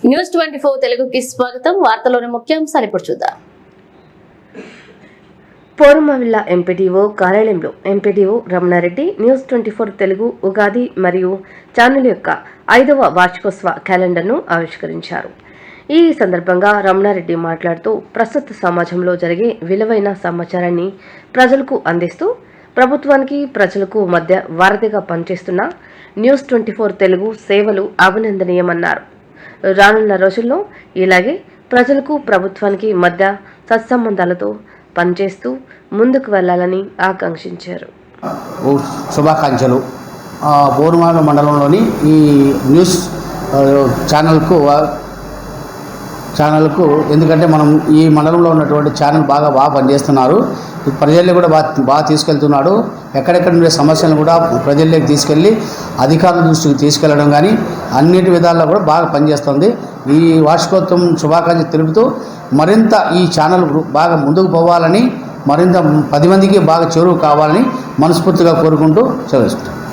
News 24 తెలుగుకి స్వాగతం. వార్తలోని ముఖ్యాంశాలు ఇప్పుడు చూద్దాం. పోరుమావిళ్ళ ఎంపీటీఓ కార్యాలయంలో ఎంపీటీఓ రమణారెడ్డి న్యూస్ 24 తెలుగు ఉగాది మరియు ఛానల్ యొక్క 5వ వార్షికోత్సవ క్యాలెండర్ను ఆవిష్కరించారు. ఈ సందర్భంగా రమణారెడ్డి మాట్లాడుతూ ప్రస్తుత సమాజంలో జరిగే విలువైన సమాచారాన్ని ప్రజలకు అందిస్తూ ప్రభుత్వానికి ప్రజలకు మధ్య వారధిగా పనిచేస్తున్న న్యూస్ 24 తెలుగు సేవలు అభినందనీయమన్నారు. రానున్న రోజుల్లో ఇలాగే ప్రజలకు ప్రభుత్వానికి మధ్య సత్సంబంధాలతో పనిచేస్తూ ముందుకు వెళ్లాలని ఆకాంక్షించారు. శుభాకాంక్షలు. బోరుమాల మండలంలోని ఈ న్యూస్ ఛానల్కు ఎందుకంటే మనం ఈ మండలంలో ఉన్నటువంటి ఛానల్ బాగా పనిచేస్తున్నారు. ప్రజల్ని కూడా బాగా తీసుకెళ్తున్నాడు. ఎక్కడెక్కడ ఉండే సమస్యలను కూడా ప్రజల్లోకి తీసుకెళ్ళి అధికారుల దృష్టికి తీసుకెళ్లడం కానీ అన్నిటి విధాల్లో కూడా బాగా పనిచేస్తుంది. ఈ వార్షికోత్సవం శుభాకాంక్షలు తెలుపుతూ మరింత ఈ ఛానల్ బాగా ముందుకు పోవాలని, మరింత 10 మందికి బాగా చేరువ కావాలని మనస్ఫూర్తిగా కోరుకుంటూ సెలవుస్తున్నాను.